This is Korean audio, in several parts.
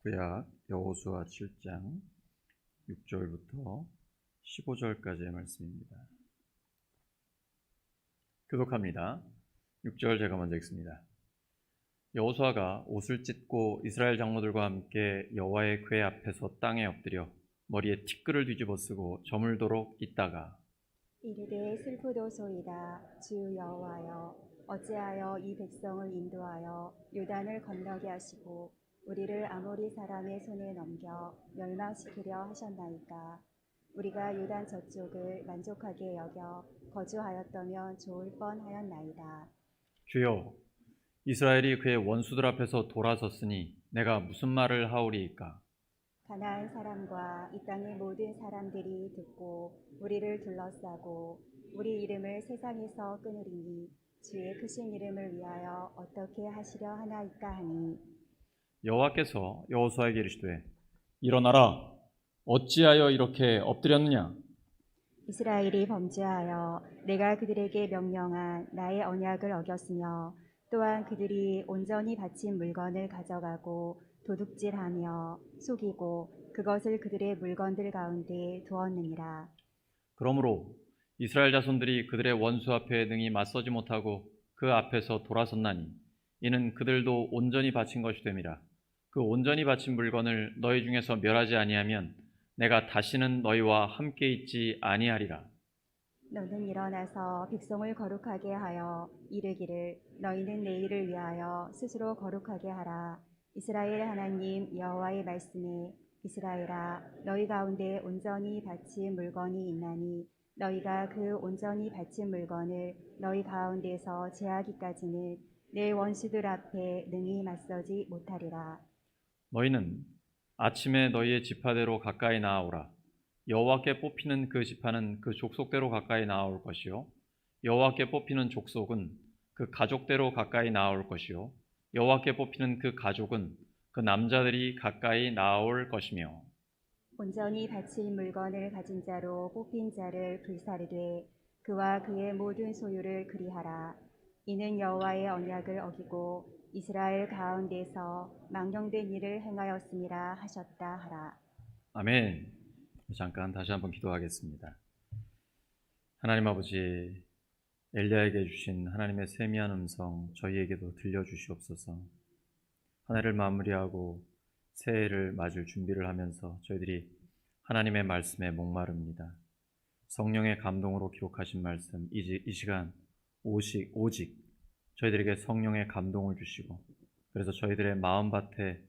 구약 여호수아 7장 6절부터 15절까지의 말씀입니다. 교독합니다. 6절 제가 먼저 읽습니다. 여호수아가 옷을 찢고 이스라엘 장로들과 함께 여호와의 궤 앞에서 땅에 엎드려 머리에 티끌을 뒤집어 쓰고 저물도록 있다가 이르되 슬프도소이다. 주 여호와여, 어찌하여 이 백성을 인도하여 요단을 건너게 하시고 우리를 아모리 사람의 손에 넘겨 멸망시키려 하셨나이까. 우리가 요단 저쪽을 만족하게 여겨 거주하였다면 좋을 뻔하였나이다. 주여, 이스라엘이 그의 원수들 앞에서 돌아섰으니 내가 무슨 말을 하오리이까. 가나안 사람과 이 땅의 모든 사람들이 듣고 우리를 둘러싸고 우리 이름을 세상에서 끊으리니 주의 크신 이름을 위하여 어떻게 하시려 하나이까 하니, 여호와께서 여호수아에게 이르시되 일어나라, 어찌하여 이렇게 엎드렸느냐. 이스라엘이 범죄하여 내가 그들에게 명령한 나의 언약을 어겼으며 또한 그들이 온전히 바친 물건을 가져가고 도둑질하며 속이고 그것을 그들의 물건들 가운데 두었느니라. 그러므로 이스라엘 자손들이 그들의 원수 앞에 능히 맞서지 못하고 그 앞에서 돌아섰나니 이는 그들도 온전히 바친 것이 됨이라. 그 온전히 바친 물건을 너희 중에서 멸하지 아니하면 내가 다시는 너희와 함께 있지 아니하리라. 너는 일어나서 백성을 거룩하게 하여 이르기를 너희는 내일을 위하여 스스로 거룩하게 하라. 이스라엘 하나님 여호와의 말씀에 이스라엘아, 너희 가운데 온전히 바친 물건이 있나니 너희가 그 온전히 바친 물건을 너희 가운데서 제하기까지는 내 원수들 앞에 능히 맞서지 못하리라. 너희는 아침에 너희의 지파대로 가까이 나아오라. 여호와께 뽑히는 그 지파는 그 족속대로 가까이 나아올 것이요 여호와께 뽑히는 족속은 그 가족대로 가까이 나아올 것이요 여호와께 뽑히는 그 가족은 그 남자들이 가까이 나아올 것이며, 온전히 바친 물건을 가진 자로 뽑힌 자를 불사르되 그와 그의 모든 소유를 그리하라. 이는 여호와의 언약을 어기고 이스라엘 가운데서 망령된 일을 행하였음이라 하셨다 하라. 아멘. 잠깐 다시 한번 기도하겠습니다. 하나님 아버지, 엘리야에게 주신 하나님의 세미한 음성 저희에게도 들려주시옵소서. 한 해를 마무리하고 새해를 맞을 준비를 하면서 저희들이 하나님의 말씀에 목마릅니다. 성령의 감동으로 기록하신 말씀, 이 시간 오직 저희들에게 성령의 감동을 주시고, 그래서 저희들의 마음밭에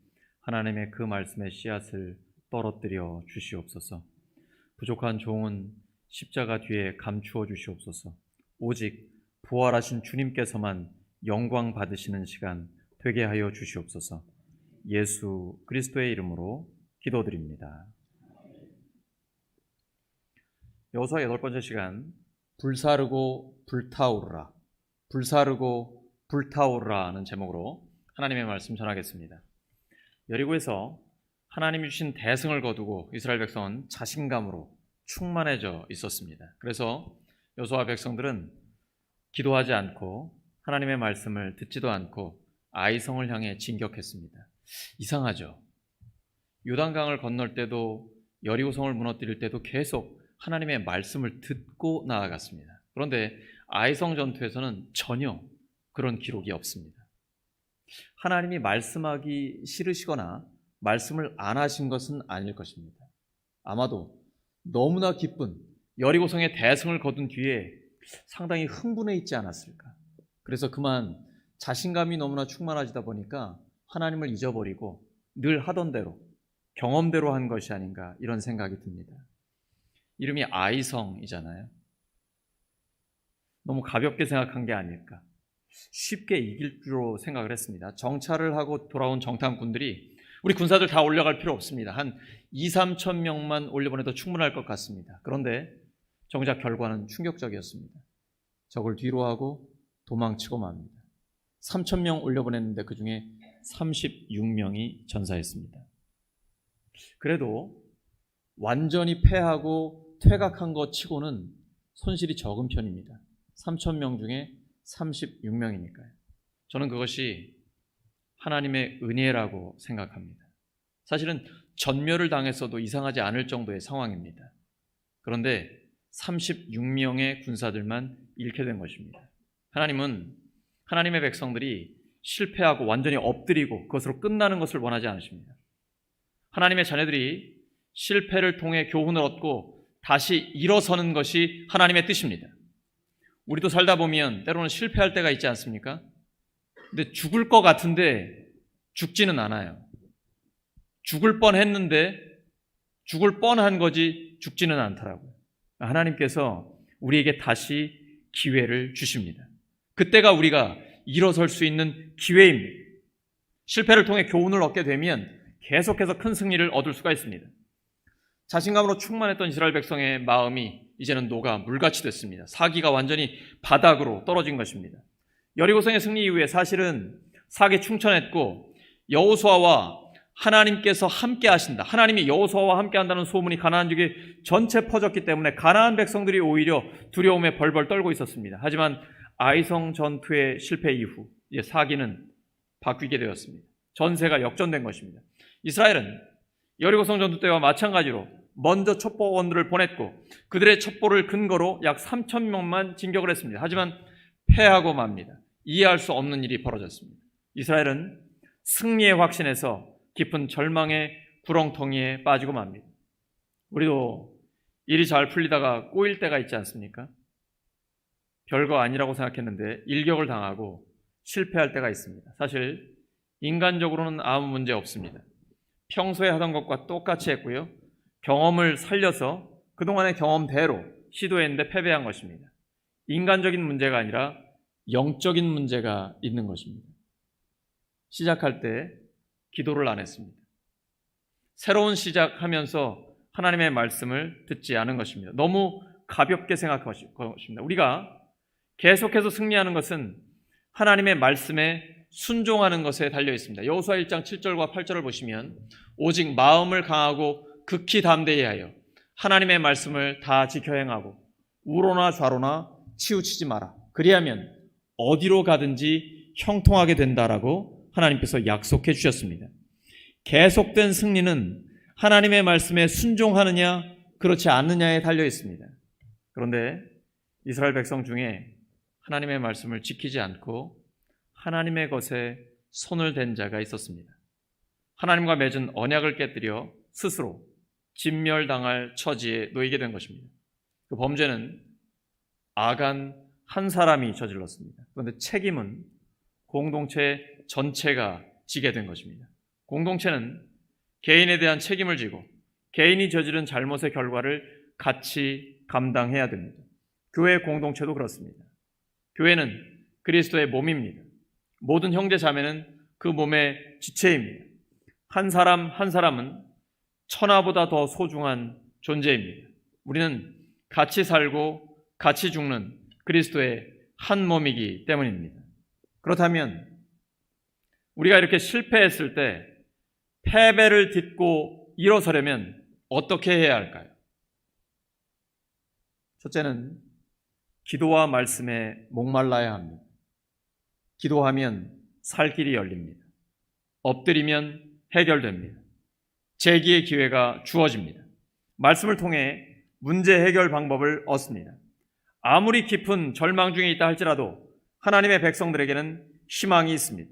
하나님의 그 말씀의 씨앗을 떨어뜨려 주시옵소서. 부족한 종은 십자가 뒤에 감추어 주시옵소서. 오직 부활하신 주님께서만 영광 받으시는 시간 되게 하여 주시옵소서. 예수 그리스도의 이름으로 기도드립니다. 여호수아 8번째 시간, 불사르고 불타오르라, 불사르고 불타오르라는 제목으로 하나님의 말씀 전하겠습니다. 여리고에서 하나님이 주신 대승을 거두고 이스라엘 백성은 자신감으로 충만해져 있었습니다. 그래서 여호수아 백성들은 기도하지 않고 하나님의 말씀을 듣지도 않고 아이성을 향해 진격했습니다. 이상하죠? 요단강을 건널 때도 여리고성을 무너뜨릴 때도 계속 하나님의 말씀을 듣고 나아갔습니다. 그런데 아이성 전투에서는 전혀 그런 기록이 없습니다. 하나님이 말씀하기 싫으시거나 말씀을 안 하신 것은 아닐 것입니다. 아마도 너무나 기쁜 여리고성의 대승을 거둔 뒤에 상당히 흥분해 있지 않았을까. 그래서 그만 자신감이 너무나 충만하시다 보니까 하나님을 잊어버리고 늘 하던 대로 경험대로 한 것이 아닌가, 이런 생각이 듭니다. 이름이 아이성이잖아요. 너무 가볍게 생각한 게 아닐까. 쉽게 이길 줄로 생각을 했습니다. 정찰을 하고 돌아온 정탐꾼들이 우리 군사들 다 올라갈 필요 없습니다. 한 2-3천 명만 올려보내도 충분할 것 같습니다. 그런데 정작 결과는 충격적이었습니다. 적을 뒤로 하고 도망치고 맙니다. 3천 명 올려보냈는데 그 중에 36명이 전사했습니다. 그래도 완전히 패하고 퇴각한 것 치고는 손실이 적은 편입니다. 3천 명 중에 36명이니까요. 저는 그것이 하나님의 은혜라고 생각합니다. 사실은 전멸을 당했어도 이상하지 않을 정도의 상황입니다. 그런데 36명의 군사들만 잃게 된 것입니다. 하나님은 하나님의 백성들이 실패하고 완전히 엎드리고 그것으로 끝나는 것을 원하지 않으십니다. 하나님의 자녀들이 실패를 통해 교훈을 얻고 다시 일어서는 것이 하나님의 뜻입니다. 우리도 살다 보면 때로는 실패할 때가 있지 않습니까? 근데 죽을 것 같은데 죽지는 않아요. 죽을 뻔했는데 죽을 뻔한 거지 죽지는 않더라고요. 하나님께서 우리에게 다시 기회를 주십니다. 그때가 우리가 일어설 수 있는 기회입니다. 실패를 통해 교훈을 얻게 되면 계속해서 큰 승리를 얻을 수가 있습니다. 자신감으로 충만했던 이스라엘 백성의 마음이 이제는 녹아 물같이 됐습니다. 사기가 완전히 바닥으로 떨어진 것입니다. 여리고성의 승리 이후에 사실은 사기 충천했고 여호수아와 하나님께서 함께 하신다. 하나님이 여호수아와 함께 한다는 소문이 가나안 지역에 전체 퍼졌기 때문에 가나안 백성들이 오히려 두려움에 벌벌 떨고 있었습니다. 하지만 아이성 전투의 실패 이후 이제 사기는 바뀌게 되었습니다. 전세가 역전된 것입니다. 이스라엘은 여리고성 전투 때와 마찬가지로 먼저 첩보원들을 보냈고 그들의 첩보를 근거로 약 3,000명만 진격을 했습니다. 하지만 패하고 맙니다. 이해할 수 없는 일이 벌어졌습니다. 이스라엘은 승리의 확신에서 깊은 절망의 구렁텅이에 빠지고 맙니다. 우리도 일이 잘 풀리다가 꼬일 때가 있지 않습니까? 별거 아니라고 생각했는데 일격을 당하고 실패할 때가 있습니다. 사실 인간적으로는 아무 문제 없습니다. 평소에 하던 것과 똑같이 했고요. 경험을 살려서 그동안의 경험대로 시도했는데 패배한 것입니다. 인간적인 문제가 아니라 영적인 문제가 있는 것입니다. 시작할 때 기도를 안 했습니다. 새로운 시작하면서 하나님의 말씀을 듣지 않은 것입니다. 너무 가볍게 생각한 것입니다. 우리가 계속해서 승리하는 것은 하나님의 말씀에 순종하는 것에 달려 있습니다. 여호수아 1장 7절과 8절을 보시면 오직 마음을 강하고 극히 담대히 하여 하나님의 말씀을 다 지켜 행하고 우로나 좌로나 치우치지 마라. 그리하면 어디로 가든지 형통하게 된다라고 하나님께서 약속해 주셨습니다. 계속된 승리는 하나님의 말씀에 순종하느냐 그렇지 않느냐에 달려 있습니다. 그런데 이스라엘 백성 중에 하나님의 말씀을 지키지 않고 하나님의 것에 손을 댄 자가 있었습니다. 하나님과 맺은 언약을 깨뜨려 스스로 진멸당할 처지에 놓이게 된 것입니다. 그 범죄는 아간 한 사람이 저질렀습니다. 그런데 책임은 공동체 전체가 지게 된 것입니다. 공동체는 개인에 대한 책임을 지고 개인이 저지른 잘못의 결과를 같이 감당해야 됩니다. 교회 공동체도 그렇습니다. 교회는 그리스도의 몸입니다. 모든 형제 자매는 그 몸의 지체입니다. 한 사람 한 사람은 천하보다 더 소중한 존재입니다. 우리는 같이 살고 같이 죽는 그리스도의 한 몸이기 때문입니다. 그렇다면 우리가 이렇게 실패했을 때 패배를 딛고 일어서려면 어떻게 해야 할까요? 첫째는 기도와 말씀에 목말라야 합니다. 기도하면 살 길이 열립니다. 엎드리면 해결됩니다. 재기의 기회가 주어집니다. 말씀을 통해 문제 해결 방법을 얻습니다. 아무리 깊은 절망 중에 있다 할지라도 하나님의 백성들에게는 희망이 있습니다.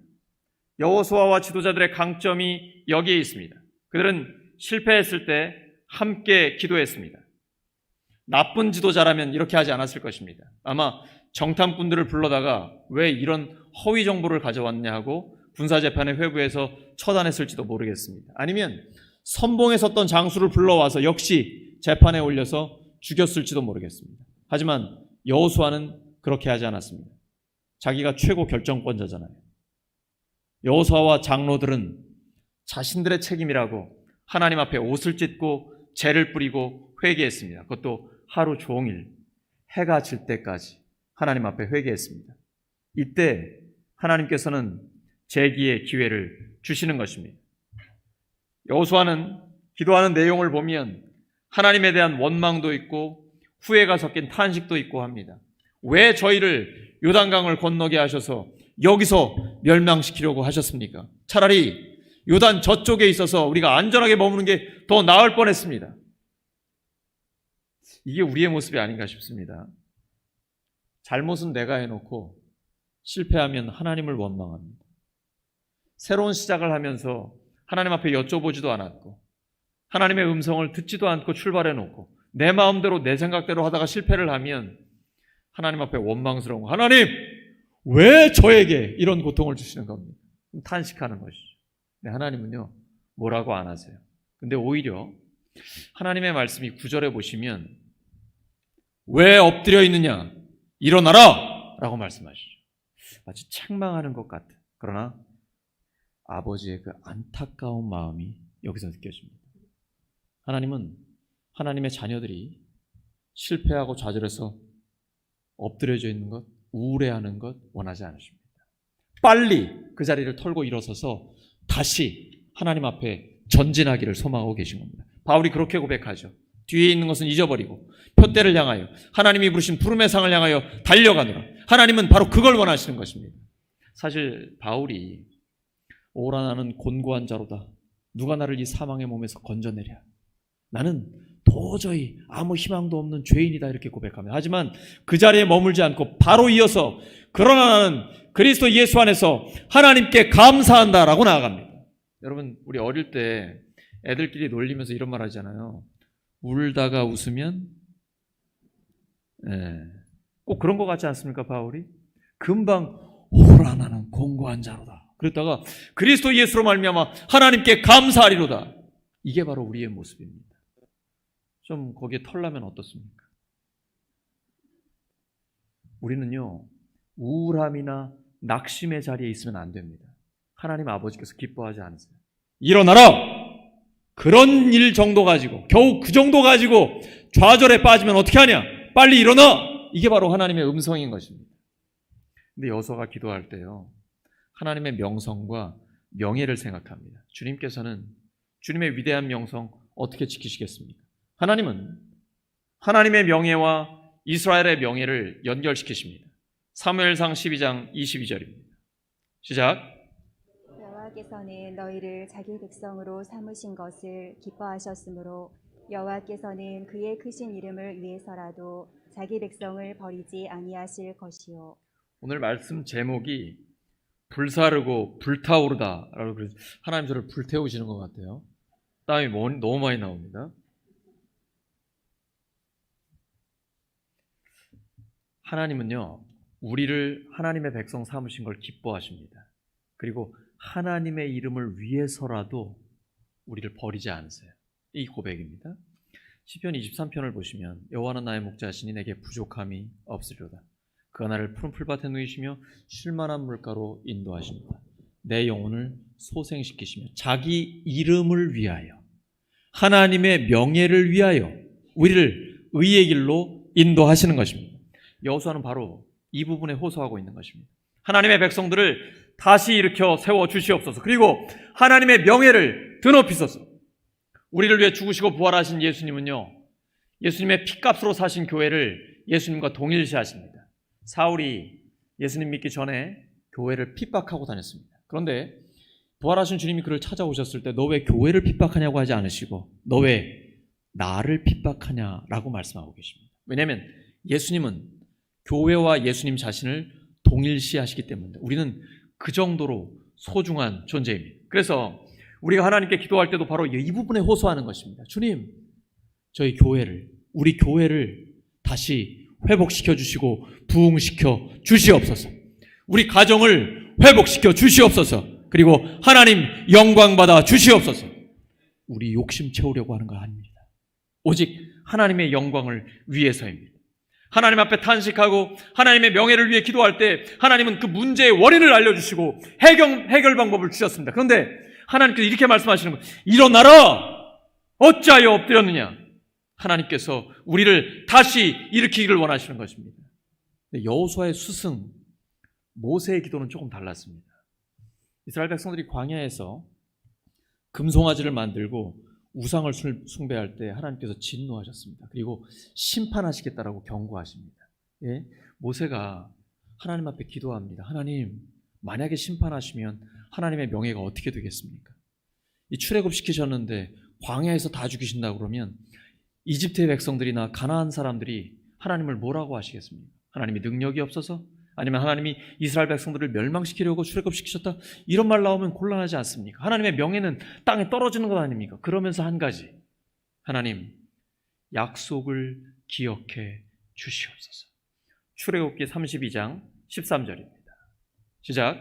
여호수아와 지도자들의 강점이 여기에 있습니다. 그들은 실패했을 때 함께 기도했습니다. 나쁜 지도자라면 이렇게 하지 않았을 것입니다. 아마 정탐꾼들을 불러다가 왜 이런 허위 정보를 가져왔냐 하고 군사재판의 회부에서 처단했을지도 모르겠습니다. 아니면 선봉에 섰던 장수를 불러와서 역시 재판에 올려서 죽였을지도 모르겠습니다. 하지만 여호수아는 그렇게 하지 않았습니다. 자기가 최고 결정권자잖아요. 여호수아와 장로들은 자신들의 책임이라고 하나님 앞에 옷을 찢고 재를 뿌리고 회개했습니다. 그것도 하루 종일 해가 질 때까지 하나님 앞에 회개했습니다. 이때 하나님께서는 재기의 기회를 주시는 것입니다. 여호수아는 기도하는 내용을 보면 하나님에 대한 원망도 있고 후회가 섞인 탄식도 있고 합니다. 왜 저희를 요단강을 건너게 하셔서 여기서 멸망시키려고 하셨습니까? 차라리 요단 저쪽에 있어서 우리가 안전하게 머무는 게 더 나을 뻔했습니다. 이게 우리의 모습이 아닌가 싶습니다. 잘못은 내가 해놓고 실패하면 하나님을 원망합니다. 새로운 시작을 하면서 하나님 앞에 여쭤보지도 않았고 하나님의 음성을 듣지도 않고 출발해놓고 내 마음대로 내 생각대로 하다가 실패를 하면 하나님 앞에 원망스러운 거. 하나님 왜 저에게 이런 고통을 주시는 겁니까? 탄식하는 것이죠. 네, 하나님은요 뭐라고 안 하세요. 근데 오히려 하나님의 말씀이 9절에 보시면 왜 엎드려 있느냐 일어나라 라고 말씀하시죠. 마치 책망하는 것 같아. 그러나 아버지의 그 안타까운 마음이 여기서 느껴집니다. 하나님은 하나님의 자녀들이 실패하고 좌절해서 엎드려져 있는 것, 우울해하는 것 원하지 않으십니다. 빨리 그 자리를 털고 일어서서 다시 하나님 앞에 전진하기를 소망하고 계신 겁니다. 바울이 그렇게 고백하죠. 뒤에 있는 것은 잊어버리고 표대를 향하여 하나님이 부르신 부름의 상을 향하여 달려가노라. 하나님은 바로 그걸 원하시는 것입니다. 사실 바울이 오라 나는 곤고한 자로다. 누가 나를 이 사망의 몸에서 건져내랴. 나는 도저히 아무 희망도 없는 죄인이다 이렇게 고백합니다. 하지만 그 자리에 머물지 않고 바로 이어서 그러나 나는 그리스도 예수 안에서 하나님께 감사한다라고 나아갑니다. 여러분 우리 어릴 때 애들끼리 놀리면서 이런 말 하잖아요. 울다가 웃으면 꼭 그런 것 같지 않습니까? 바울이 금방 오라 나는 곤고한 자로다. 그랬다가 그리스도 예수로 말미암아 하나님께 감사하리로다. 이게 바로 우리의 모습입니다. 좀 거기에 털나면 어떻습니까? 우리는요 우울함이나 낙심의 자리에 있으면 안 됩니다. 하나님 아버지께서 기뻐하지 않으세요. 일어나라! 그런 일 정도 가지고 겨우 그 정도 가지고 좌절에 빠지면 어떻게 하냐? 빨리 일어나! 이게 바로 하나님의 음성인 것입니다. 근데 여호수아가 기도할 때요 하나님의 명성과 명예를 생각합니다. 주님께서는 주님의 위대한 명성 어떻게 지키시겠습니까? 하나님은 하나님의 명예와 이스라엘의 명예를 연결시키십니다. 사무엘상 12장 22절입니다. 시작. 여호와께서는 너희를 자기 백성으로 삼으신 것을 기뻐하셨으므로 여호와께서는 그의 크신 이름을 위해서라도 자기 백성을 버리지 아니하실 것이요. 오늘 말씀 제목이 불사르고 불타오르다라고 그래서 하나님 저를 불태우시는 것 같아요. 땀이 너무 많이 나옵니다. 하나님은요 우리를 하나님의 백성 삼으신 걸 기뻐하십니다. 그리고 하나님의 이름을 위해서라도 우리를 버리지 않으세요. 이 고백입니다. 시편 23편을 보시면 여호와는 나의 목자시니 내게 부족함이 없으리로다. 그가 나를 푸른 풀밭에 누이시며 쉴만한 물가로 인도하십니다. 내 영혼을 소생시키시며 자기 이름을 위하여 하나님의 명예를 위하여 우리를 의의 길로 인도하시는 것입니다. 여호수아는 바로 이 부분에 호소하고 있는 것입니다. 하나님의 백성들을 다시 일으켜 세워 주시옵소서. 그리고 하나님의 명예를 드높이소서. 우리를 위해 죽으시고 부활하신 예수님은요 예수님의 피값으로 사신 교회를 예수님과 동일시하십니다. 사울이 예수님 믿기 전에 교회를 핍박하고 다녔습니다. 그런데 부활하신 주님이 그를 찾아오셨을 때 너 왜 교회를 핍박하냐고 하지 않으시고 너 왜 나를 핍박하냐라고 말씀하고 계십니다. 왜냐하면 예수님은 교회와 예수님 자신을 동일시하시기 때문입니다. 우리는 그 정도로 소중한 존재입니다. 그래서 우리가 하나님께 기도할 때도 바로 이 부분에 호소하는 것입니다. 주님, 저희 교회를, 우리 교회를 다시 회복시켜 주시고 부흥시켜 주시옵소서. 우리 가정을 회복시켜 주시옵소서. 그리고 하나님 영광 받아 주시옵소서. 우리 욕심 채우려고 하는 거 아닙니다. 오직 하나님의 영광을 위해서입니다. 하나님 앞에 탄식하고 하나님의 명예를 위해 기도할 때 하나님은 그 문제의 원인을 알려주시고 해결 방법을 주셨습니다. 그런데 하나님께서 이렇게 말씀하시는 거예요. 일어나라! 어찌하여 엎드렸느냐? 하나님께서 우리를 다시 일으키기를 원하시는 것입니다. 여호수아의 스승 모세의 기도는 조금 달랐습니다. 이스라엘 백성들이 광야에서 금송아지를 만들고 우상을 숭배할 때 하나님께서 진노하셨습니다. 그리고 심판하시겠다라고 경고하십니다. 예? 모세가 하나님 앞에 기도합니다. 하나님, 만약에 심판하시면 하나님의 명예가 어떻게 되겠습니까? 이 출애굽시키셨는데 광야에서 다 죽이신다고 그러면 이집트의 백성들이나 가나안 사람들이 하나님을 뭐라고 하시겠습니까? 하나님이 능력이 없어서? 아니면 하나님이 이스라엘 백성들을 멸망시키려고 출애굽시키셨다? 이런 말 나오면 곤란하지 않습니까? 하나님의 명예는 땅에 떨어지는 것 아닙니까? 그러면서 한 가지, 하나님 약속을 기억해 주시옵소서. 출애굽기 32장 13절입니다. 시작.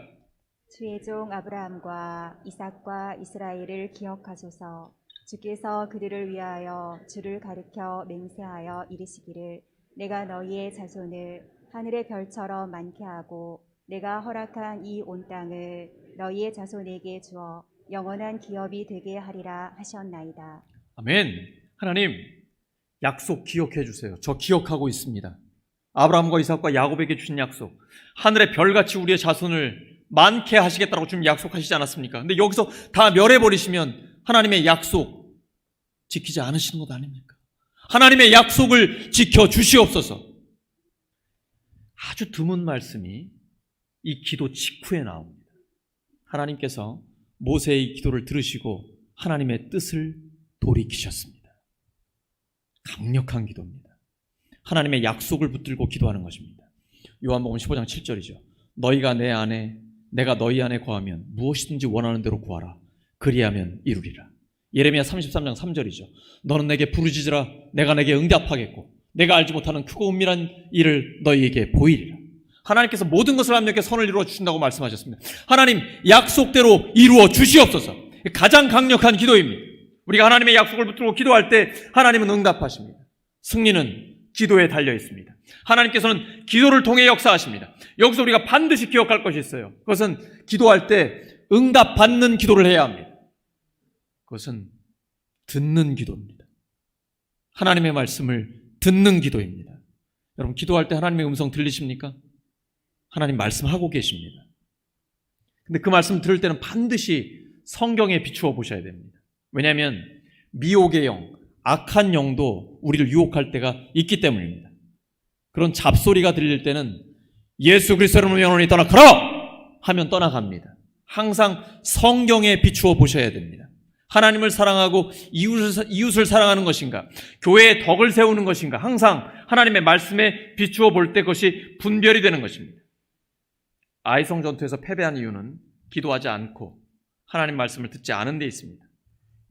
주의 종 아브라함과 이삭과 이스라엘을 기억하소서. 주께서 그들을 위하여 주를 가리켜 맹세하여 이르시기를 내가 너희의 자손을 하늘의 별처럼 많게 하고 내가 허락한 이 온 땅을 너희의 자손에게 주어 영원한 기업이 되게 하리라 하셨나이다. 아멘. 하나님 약속 기억해 주세요. 저 기억하고 있습니다. 아브라함과 이삭과 야곱에게 주신 약속, 하늘의 별같이 우리의 자손을 많게 하시겠다고 좀 약속하시지 않았습니까? 근데 여기서 다 멸해버리시면 하나님의 약속 지키지 않으시는 것 아닙니까? 하나님의 약속을 지켜주시옵소서. 아주 드문 말씀이 이 기도 직후에 나옵니다. 하나님께서 모세의 기도를 들으시고 하나님의 뜻을 돌이키셨습니다. 강력한 기도입니다. 하나님의 약속을 붙들고 기도하는 것입니다. 요한복음 15장 7절이죠. 너희가 내 안에 내가 너희 안에 거하면 무엇이든지 원하는 대로 구하라. 그리하면 이루리라. 예레미야 33장 3절이죠. 너는 내게 부르짖으라. 내가 내게 응답하겠고 내가 알지 못하는 크고 은밀한 일을 너희에게 보이리라. 하나님께서 모든 것을 합력해 선을 이루어 주신다고 말씀하셨습니다. 하나님 약속대로 이루어 주시옵소서. 가장 강력한 기도입니다. 우리가 하나님의 약속을 붙들고 기도할 때 하나님은 응답하십니다. 승리는 기도에 달려 있습니다. 하나님께서는 기도를 통해 역사하십니다. 여기서 우리가 반드시 기억할 것이 있어요. 그것은 기도할 때 응답받는 기도를 해야 합니다. 그것은 듣는 기도입니다. 하나님의 말씀을 듣는 기도입니다. 여러분 기도할 때 하나님의 음성 들리십니까? 하나님 말씀하고 계십니다. 근데 그 말씀 들을 때는 반드시 성경에 비추어 보셔야 됩니다. 왜냐하면 미혹의 영, 악한 영도 우리를 유혹할 때가 있기 때문입니다. 그런 잡소리가 들릴 때는 예수 그리스도를 영원히 떠나가라 하면 떠나갑니다. 항상 성경에 비추어 보셔야 됩니다. 하나님을 사랑하고 이웃을 사랑하는 것인가, 교회의 덕을 세우는 것인가, 항상 하나님의 말씀에 비추어 볼 때 그것이 분별이 되는 것입니다. 아이성 전투에서 패배한 이유는 기도하지 않고 하나님 말씀을 듣지 않은 데 있습니다.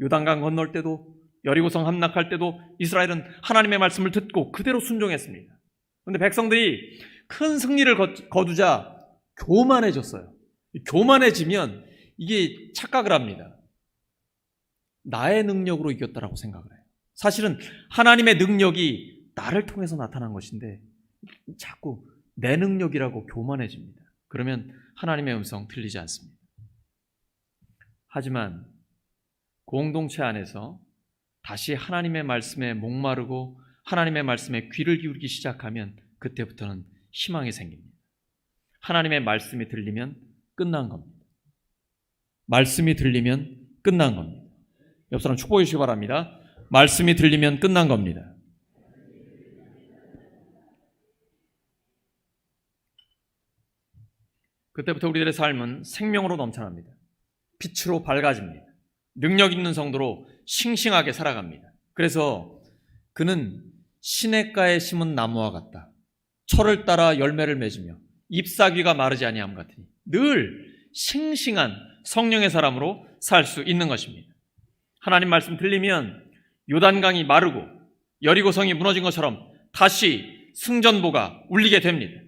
요단강 건널 때도 여리고성 함락할 때도 이스라엘은 하나님의 말씀을 듣고 그대로 순종했습니다. 그런데 백성들이 큰 승리를 거두자 교만해졌어요. 교만해지면 이게 착각을 합니다. 나의 능력으로 이겼다라고 생각을 해요. 사실은 하나님의 능력이 나를 통해서 나타난 것인데 자꾸 내 능력이라고 교만해집니다. 그러면 하나님의 음성 들리지 않습니다. 하지만 공동체 안에서 다시 하나님의 말씀에 목마르고 하나님의 말씀에 귀를 기울이기 시작하면 그때부터는 희망이 생깁니다. 하나님의 말씀이 들리면 끝난 겁니다. 말씀이 들리면 끝난 겁니다. 옆 사람 축복해 주시기 바랍니다. 말씀이 들리면 끝난 겁니다. 그때부터 우리들의 삶은 생명으로 넘쳐납니다. 빛으로 밝아집니다. 능력 있는 성도로 싱싱하게 살아갑니다. 그래서 그는 시냇가에 심은 나무와 같다. 철을 따라 열매를 맺으며 잎사귀가 마르지 아니함 같으니 늘 싱싱한 성령의 사람으로 살 수 있는 것입니다. 하나님 말씀 들리면 요단강이 마르고 여리고성이 무너진 것처럼 다시 승전보가 울리게 됩니다.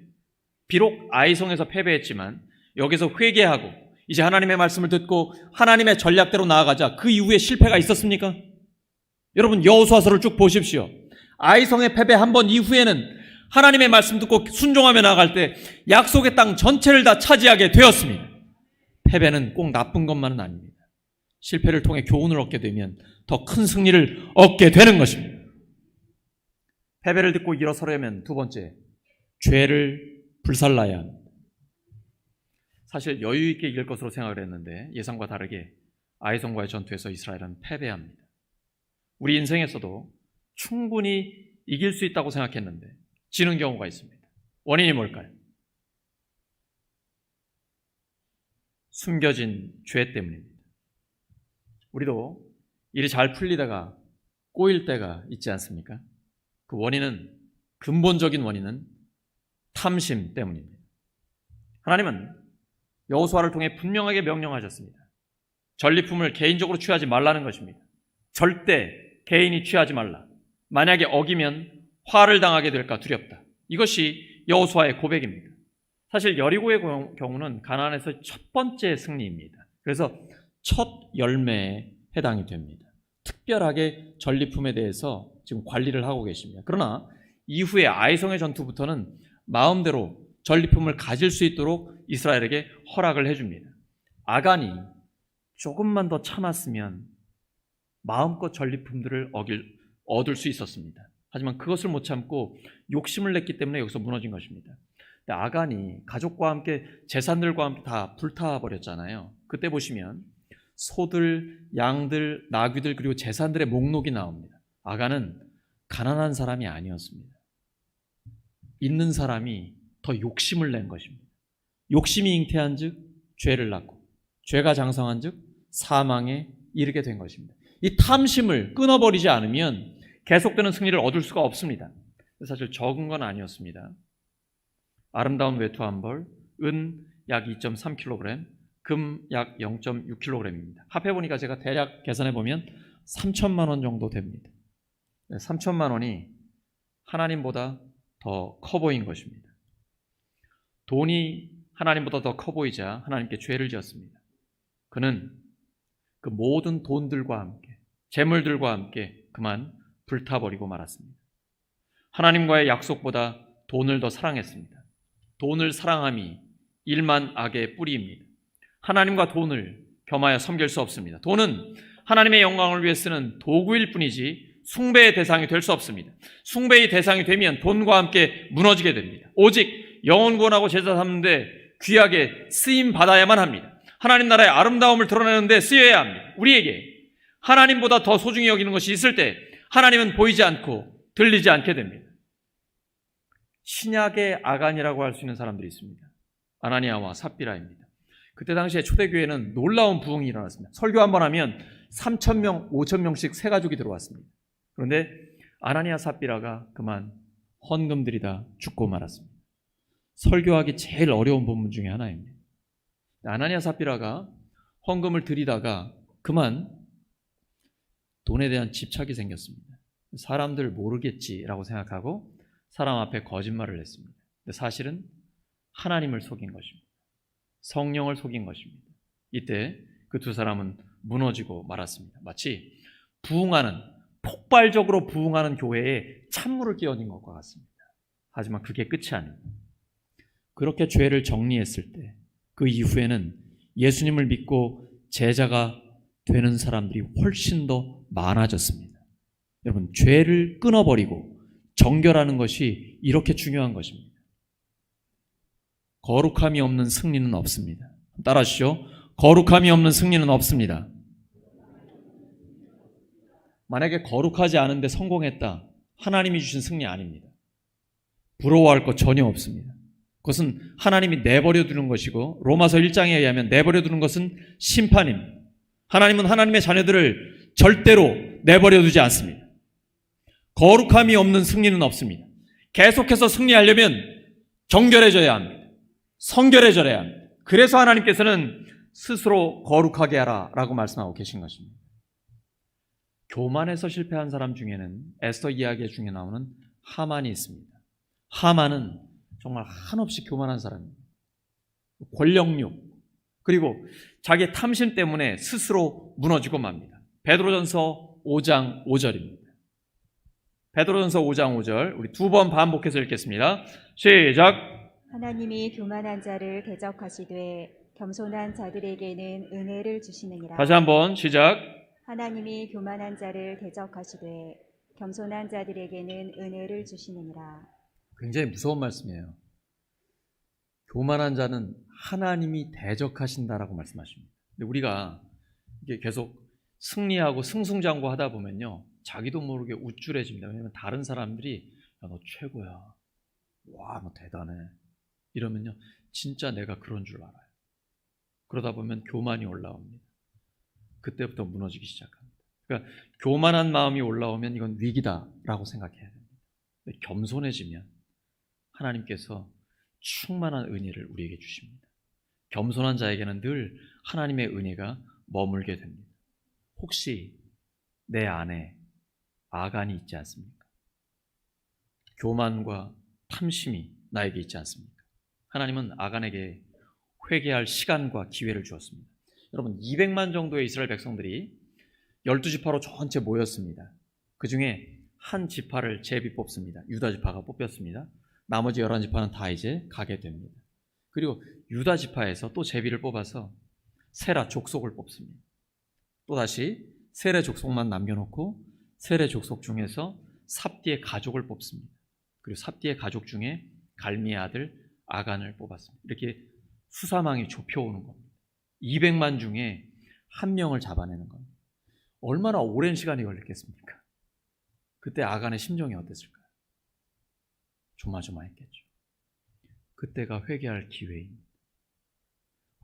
비록 아이성에서 패배했지만 여기서 회개하고 이제 하나님의 말씀을 듣고 하나님의 전략대로 나아가자. 그 이후에 실패가 있었습니까? 여러분 여호수아서를 쭉 보십시오. 아이성의 패배 한 번 이후에는 하나님의 말씀 듣고 순종하며 나아갈 때 약속의 땅 전체를 다 차지하게 되었습니다. 패배는 꼭 나쁜 것만은 아닙니다. 실패를 통해 교훈을 얻게 되면 더 큰 승리를 얻게 되는 것입니다. 패배를 듣고 일어서려면 두 번째, 죄를 불살라야 합니다. 사실 여유 있게 이길 것으로 생각을 했는데 예상과 다르게 아이성과의 전투에서 이스라엘은 패배합니다. 우리 인생에서도 충분히 이길 수 있다고 생각했는데 지는 경우가 있습니다. 원인이 뭘까요? 숨겨진 죄 때문입니다. 우리도 일이 잘 풀리다가 꼬일 때가 있지 않습니까? 그 원인은, 근본적인 원인은 탐심 때문입니다. 하나님은 여호수아를 통해 분명하게 명령하셨습니다. 전리품을 개인적으로 취하지 말라는 것입니다. 절대 개인이 취하지 말라. 만약에 어기면 화를 당하게 될까 두렵다. 이것이 여호수아의 고백입니다. 사실 여리고의 경우는 가나안에서 첫 번째 승리입니다. 그래서 첫 열매에 해당이 됩니다. 특별하게 전리품에 대해서 지금 관리를 하고 계십니다. 그러나 이후에 아이성의 전투부터는 마음대로 전리품을 가질 수 있도록 이스라엘에게 허락을 해줍니다. 아간이 조금만 더 참았으면 마음껏 전리품들을 얻을 수 있었습니다. 하지만 그것을 못 참고 욕심을 냈기 때문에 여기서 무너진 것입니다. 아간이 가족과 함께 재산들과 함께 다 불타버렸잖아요. 그때 보시면 소들, 양들, 나귀들 그리고 재산들의 목록이 나옵니다. 아간은 가난한 사람이 아니었습니다. 있는 사람이 더 욕심을 낸 것입니다. 욕심이 잉태한 즉 죄를 낳고 죄가 장성한 즉 사망에 이르게 된 것입니다. 이 탐심을 끊어버리지 않으면 계속되는 승리를 얻을 수가 없습니다. 사실 적은 건 아니었습니다. 아름다운 외투 한 벌, 은 약 2.3kg, 금 약 0.6kg입니다. 합해보니까 제가 대략 계산해보면 3천만 원 정도 됩니다. 3천만 원이 하나님보다 더 커 보인 것입니다. 돈이 하나님보다 더 커 보이자 하나님께 죄를 지었습니다. 그는 그 모든 돈들과 함께, 재물들과 함께 그만 불타버리고 말았습니다. 하나님과의 약속보다 돈을 더 사랑했습니다. 돈을 사랑함이 일만 악의 뿌리입니다. 하나님과 돈을 겸하여 섬길 수 없습니다. 돈은 하나님의 영광을 위해 쓰는 도구일 뿐이지 숭배의 대상이 될 수 없습니다. 숭배의 대상이 되면 돈과 함께 무너지게 됩니다. 오직 영혼 구원하고 제자 삼는 데 귀하게 쓰임 받아야만 합니다. 하나님 나라의 아름다움을 드러내는 데 쓰여야 합니다. 우리에게 하나님보다 더 소중히 여기는 것이 있을 때 하나님은 보이지 않고 들리지 않게 됩니다. 신약의 아간이라고 할 수 있는 사람들이 있습니다. 아나니아와 삽비라입니다. 그때 당시에 초대교회는 놀라운 부흥이 일어났습니다. 설교 한번 하면 3,000명, 5,000명씩 새 가족이 들어왔습니다. 그런데 아나니아 삽비라가 그만 헌금 들이다 죽고 말았습니다. 설교하기 제일 어려운 본문 중에 하나입니다. 아나니아 삽비라가 헌금을 들이다가 그만 돈에 대한 집착이 생겼습니다. 사람들 모르겠지라고 생각하고 사람 앞에 거짓말을 했습니다. 근데 사실은 하나님을 속인 것입니다. 성령을 속인 것입니다. 이때 그 두 사람은 무너지고 말았습니다. 마치 폭발적으로 부흥하는 교회에 찬물을 끼얹은 것과 같습니다. 하지만 그게 끝이 아닙니다. 그렇게 죄를 정리했을 때 그 이후에는 예수님을 믿고 제자가 되는 사람들이 훨씬 더 많아졌습니다. 여러분, 죄를 끊어버리고 정결하는 것이 이렇게 중요한 것입니다. 거룩함이 없는 승리는 없습니다. 따라하시죠. 거룩함이 없는 승리는 없습니다. 만약에 거룩하지 않은데 성공했다, 하나님이 주신 승리 아닙니다. 부러워할 것 전혀 없습니다. 그것은 하나님이 내버려 두는 것이고 로마서 1장에 의하면 내버려 두는 것은 심판입니다. 하나님은 하나님의 자녀들을 절대로 내버려 두지 않습니다. 거룩함이 없는 승리는 없습니다. 계속해서 승리하려면 정결해져야 합니다. 성결해져야 합니다. 그래서 하나님께서는 스스로 거룩하게 하라 라고 말씀하고 계신 것입니다. 교만해서 실패한 사람 중에는 에스더 이야기 중에 나오는 하만이 있습니다. 하만은 정말 한없이 교만한 사람입니다. 권력욕, 그리고 자기의 탐심 때문에 스스로 무너지고 맙니다. 베드로전서 5장 5절입니다. 베드로전서 5장 5절 우리 두 번 반복해서 읽겠습니다. 시작. 하나님이 교만한 자를 대적하시되 겸손한 자들에게는 은혜를 주시느니라. 다시 한번 시작. 하나님이 교만한 자를 대적하시되 겸손한 자들에게는 은혜를 주시느니라. 굉장히 무서운 말씀이에요. 교만한 자는 하나님이 대적하신다라고 말씀하십니다. 근데 우리가 이게 계속 승리하고 승승장구하다 보면요, 자기도 모르게 우쭐해집니다. 왜냐하면 다른 사람들이 야, 너 최고야, 와, 너 대단해 이러면요, 진짜 내가 그런 줄 알아요. 그러다 보면 교만이 올라옵니다. 그때부터 무너지기 시작합니다. 그러니까 교만한 마음이 올라오면 이건 위기다라고 생각해야 됩니다. 근데 겸손해지면 하나님께서 충만한 은혜를 우리에게 주십니다. 겸손한 자에게는 늘 하나님의 은혜가 머물게 됩니다. 혹시 내 안에 아간이 있지 않습니까? 교만과 탐심이 나에게 있지 않습니까? 하나님은 아간에게 회개할 시간과 기회를 주었습니다. 여러분, 200만 정도의 이스라엘 백성들이 12지파로 전체 모였습니다. 그 중에 한 지파를 제비 뽑습니다. 유다 지파가 뽑혔습니다. 나머지 11지파는 다 이제 가게 됩니다. 그리고 유다 지파에서 또 제비를 뽑아서 세라 족속을 뽑습니다. 또다시 세레 족속만 남겨놓고 세레 족속 중에서 삽디의 가족을 뽑습니다. 그리고 삽디의 가족 중에 갈미의 아들 아간을 뽑았습니다. 이렇게 수사망이 좁혀오는 겁니다. 200만 중에 한 명을 잡아내는 겁니다. 얼마나 오랜 시간이 걸렸겠습니까? 그때 아간의 심정이 어땠을까요? 조마조마했겠죠. 그때가 회개할 기회입니다.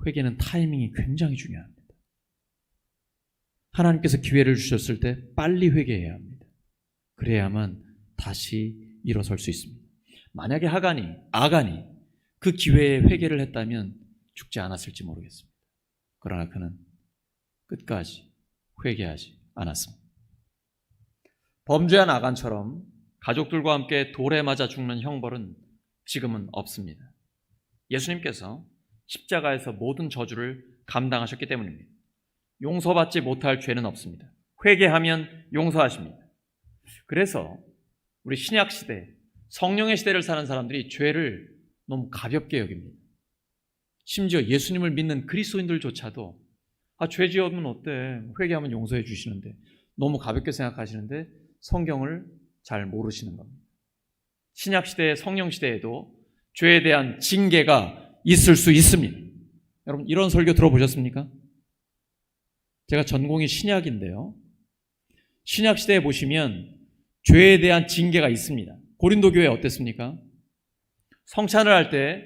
회개는 타이밍이 굉장히 중요합니다. 하나님께서 기회를 주셨을 때 빨리 회개해야 합니다. 그래야만 다시 일어설 수 있습니다. 만약에 아간이 그 기회에 회개를 했다면 죽지 않았을지 모르겠습니다. 그러나 그는 끝까지 회개하지 않았습니다. 범죄한 아간처럼 가족들과 함께 돌에 맞아 죽는 형벌은 지금은 없습니다. 예수님께서 십자가에서 모든 저주를 감당하셨기 때문입니다. 용서받지 못할 죄는 없습니다. 회개하면 용서하십니다. 그래서 우리 신약 시대, 성령의 시대를 사는 사람들이 죄를 너무 가볍게 여깁니다. 심지어 예수님을 믿는 그리스도인들조차도 죄 지으면 어때? 회개하면 용서해 주시는데, 너무 가볍게 생각하시는데 성경을 잘 모르시는 겁니다. 신약 시대의 성령 시대에도 죄에 대한 징계가 있을 수 있습니다. 여러분, 이런 설교 들어보셨습니까? 제가 전공이 신약인데요. 신약 시대에 보시면 죄에 대한 징계가 있습니다. 고린도 교회 어땠습니까? 성찬을 할 때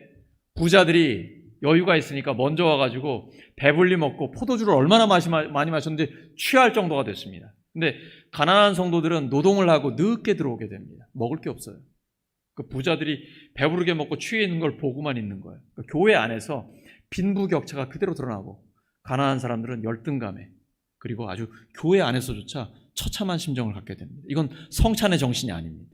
부자들이 여유가 있으니까 먼저 와가지고 배불리 먹고 포도주를 얼마나 많이 마셨는지 취할 정도가 됐습니다. 근데 가난한 성도들은 노동을 하고 늦게 들어오게 됩니다. 먹을 게 없어요. 그 부자들이 배부르게 먹고 취해 있는 걸 보고만 있는 거예요. 그러니까 교회 안에서 빈부격차가 그대로 드러나고 가난한 사람들은 열등감에, 그리고 아주 교회 안에서조차 처참한 심정을 갖게 됩니다. 이건 성찬의 정신이 아닙니다.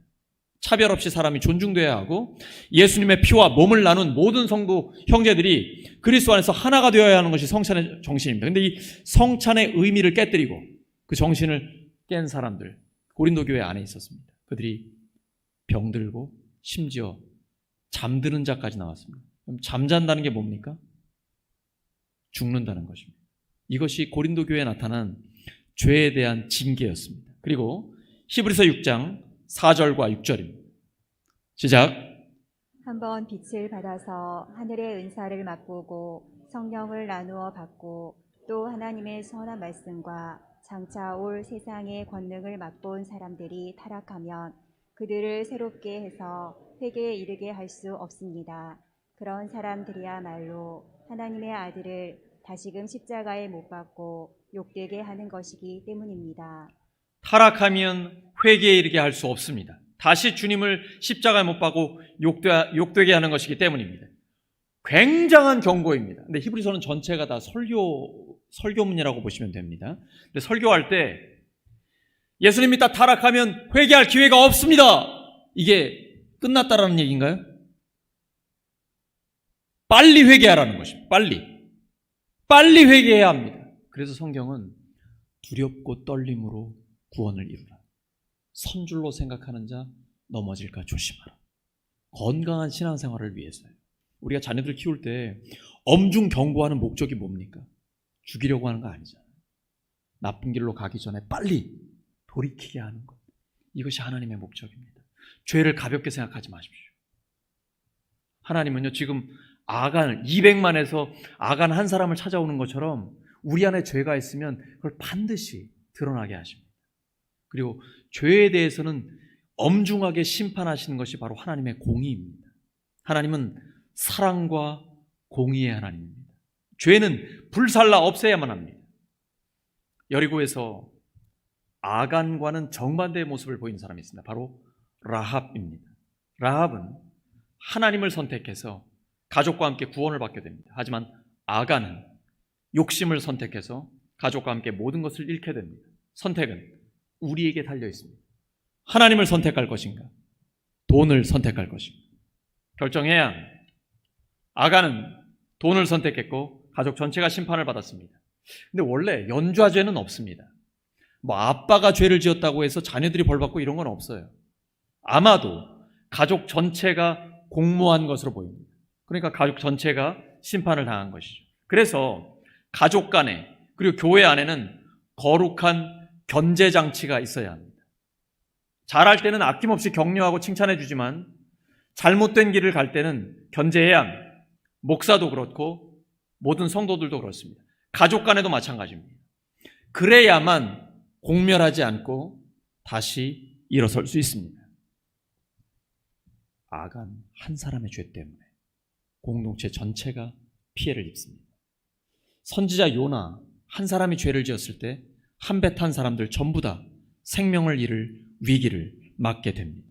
차별 없이 사람이 존중돼야 하고 예수님의 피와 몸을 나눈 모든 성도 형제들이 그리스도 안에서 하나가 되어야 하는 것이 성찬의 정신입니다. 그런데 이 성찬의 의미를 깨뜨리고 그 정신을 깬 사람들, 고린도 교회 안에 있었습니다. 그들이 병들고 심지어 잠드는 자까지 나왔습니다. 그럼 잠잔다는 게 뭡니까? 죽는다는 것입니다. 이것이 고린도 교회에 나타난 죄에 대한 징계였습니다. 그리고 히브리서 6장 4절과 6절입니다. 시작. 한번 빛을 받아서 하늘의 은사를 맛보고 성령을 나누어 받고 또 하나님의 선한 말씀과 장차 올 세상의 권능을 맛본 사람들이 타락하면 그들을 새롭게 해서 회개에 이르게 할 수 없습니다. 그런 사람들이야말로 하나님의 아들을 다시금 십자가에 못 박고 욕되게 하는 것이기 때문입니다. 타락하면 회개에 이르게 할 수 없습니다. 다시 주님을 십자가에 못 박고 욕되게 하는 것이기 때문입니다. 굉장한 경고입니다. 근데 히브리서는 전체가 다 설교문이라고 보시면 됩니다. 근데 설교할 때 예수님 믿다 타락하면 회개할 기회가 없습니다. 이게 끝났다라는 얘기인가요? 빨리 회개하라는 것입니다. 빨리 회개해야 합니다. 그래서 성경은 두렵고 떨림으로 구원을 이루라. 선줄로 생각하는 자 넘어질까 조심하라. 건강한 신앙생활을 위해서요. 우리가 자녀들 키울 때 엄중 경고하는 목적이 뭡니까? 죽이려고 하는 거 아니잖아요. 나쁜 길로 가기 전에 빨리 돌이키게 하는 것. 이것이 하나님의 목적입니다. 죄를 가볍게 생각하지 마십시오. 하나님은요, 지금 아간 200만에서 아간 한 사람을 찾아오는 것처럼 우리 안에 죄가 있으면 그걸 반드시 드러나게 하십니다. 그리고 죄에 대해서는 엄중하게 심판하시는 것이 바로 하나님의 공의입니다. 하나님은 사랑과 공의의 하나님입니다. 죄는 불살라 없애야만 합니다. 여리고에서 아간과는 정반대의 모습을 보이는 사람이 있습니다. 바로 라합입니다. 라합은 하나님을 선택해서 가족과 함께 구원을 받게 됩니다. 하지만 아간은 욕심을 선택해서 가족과 함께 모든 것을 잃게 됩니다. 선택은 우리에게 달려 있습니다. 하나님을 선택할 것인가? 돈을 선택할 것인가? 결정해야 합니다. 아간은 돈을 선택했고 가족 전체가 심판을 받았습니다. 근데 원래 연좌죄는 없습니다. 뭐 아빠가 죄를 지었다고 해서 자녀들이 벌받고 이런 건 없어요. 아마도 가족 전체가 공모한 것으로 보입니다. 그러니까 가족 전체가 심판을 당한 것이죠. 그래서 가족 간에 그리고 교회 안에는 거룩한 견제 장치가 있어야 합니다. 잘할 때는 아낌없이 격려하고 칭찬해 주지만 잘못된 길을 갈 때는 견제해야 합니다. 목사도 그렇고 모든 성도들도 그렇습니다. 가족 간에도 마찬가지입니다. 그래야만 공멸하지 않고 다시 일어설 수 있습니다. 아간 한 사람의 죄 때문에 공동체 전체가 피해를 입습니다. 선지자 요나 한 사람이 죄를 지었을 때 한 배 탄 사람들 전부 다 생명을 잃을 위기를 맞게 됩니다.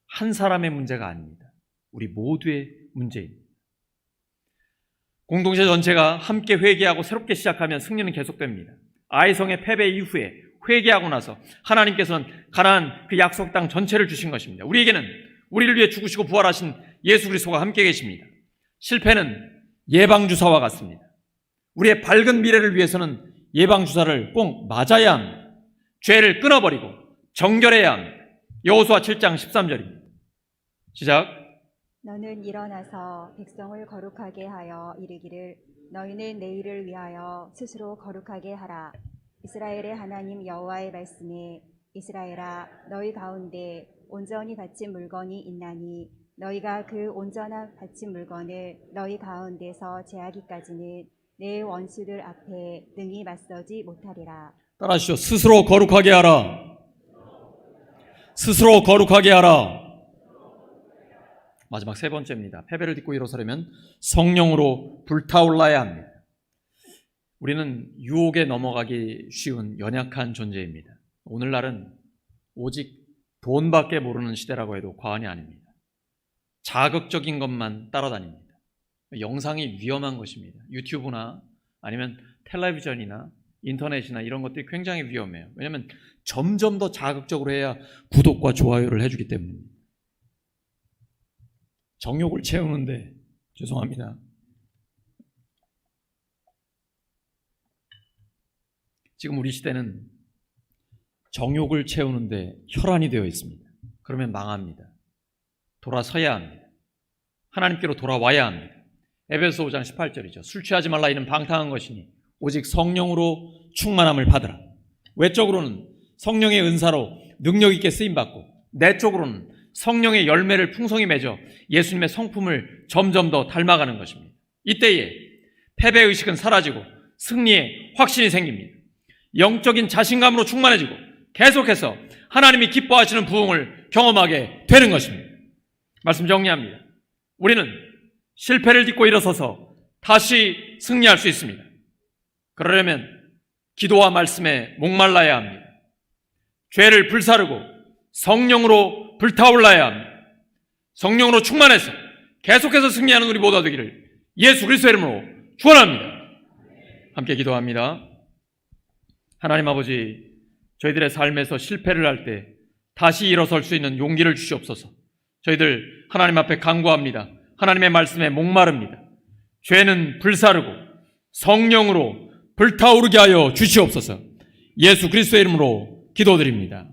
한 사람의 문제가 아닙니다. 우리 모두의 문제입니다. 공동체 전체가 함께 회개하고 새롭게 시작하면 승리는 계속됩니다. 아이성의 패배 이후에 회개하고 나서 하나님께서는 가나안 그 약속 땅 전체를 주신 것입니다. 우리에게는 우리를 위해 죽으시고 부활하신 예수 그리스도가 함께 계십니다. 실패는 예방주사와 같습니다. 우리의 밝은 미래를 위해서는 예방주사를 꼭 맞아야 합니다. 죄를 끊어버리고 정결해야 합니다. 여호수아 7장 13절입니다. 시작. 너는 일어나서 백성을 거룩하게 하여 이르기를 너희는 내일을 위하여 스스로 거룩하게 하라. 이스라엘의 하나님 여호와의 말씀에 이스라엘아 너희 가운데 온전히 바친 물건이 있나니 너희가 그 온전한 바친 물건을 너희 가운데서 제하기까지는 내 원수들 앞에 능히 맞서지 못하리라. 따라하시죠. 스스로 거룩하게 하라. 스스로 거룩하게 하라. 마지막 세 번째입니다. 패배를 딛고 일어서려면 성령으로 불타올라야 합니다. 우리는 유혹에 넘어가기 쉬운 연약한 존재입니다. 오늘날은 오직 돈밖에 모르는 시대라고 해도 과언이 아닙니다. 자극적인 것만 따라다닙니다. 영상이 위험한 것입니다. 유튜브나 아니면 텔레비전이나 인터넷이나 이런 것들이 굉장히 위험해요. 왜냐하면 점점 더 자극적으로 해야 구독과 좋아요를 해주기 때문입니다. 정욕을 채우는데 죄송합니다. 지금 우리 시대는 정욕을 채우는데 혈안이 되어 있습니다. 그러면 망합니다. 돌아서야 합니다. 하나님께로 돌아와야 합니다. 에베소 5장 18절이죠. 술 취하지 말라 이는 방탕한 것이니 오직 성령으로 충만함을 받으라. 외적으로는 성령의 은사로 능력 있게 쓰임받고 내적으로는 성령의 열매를 풍성히 맺어 예수님의 성품을 점점 더 닮아가는 것입니다. 이때에 패배의식은 사라지고 승리의 확신이 생깁니다. 영적인 자신감으로 충만해지고 계속해서 하나님이 기뻐하시는 부흥을 경험하게 되는 것입니다. 말씀 정리합니다. 우리는 실패를 딛고 일어서서 다시 승리할 수 있습니다. 그러려면 기도와 말씀에 목말라야 합니다. 죄를 불사르고 성령으로 불타올라야 합니다. 성령으로 충만해서 계속해서 승리하는 우리 모두가 되기를 예수 그리스도의 이름으로 축원합니다. 함께 기도합니다. 하나님 아버지, 저희들의 삶에서 실패를 할 때 다시 일어설 수 있는 용기를 주시옵소서. 저희들 하나님 앞에 간구합니다. 하나님의 말씀에 목마릅니다. 죄는 불사르고 성령으로 불타오르게 하여 주시옵소서. 예수 그리스도의 이름으로 기도드립니다.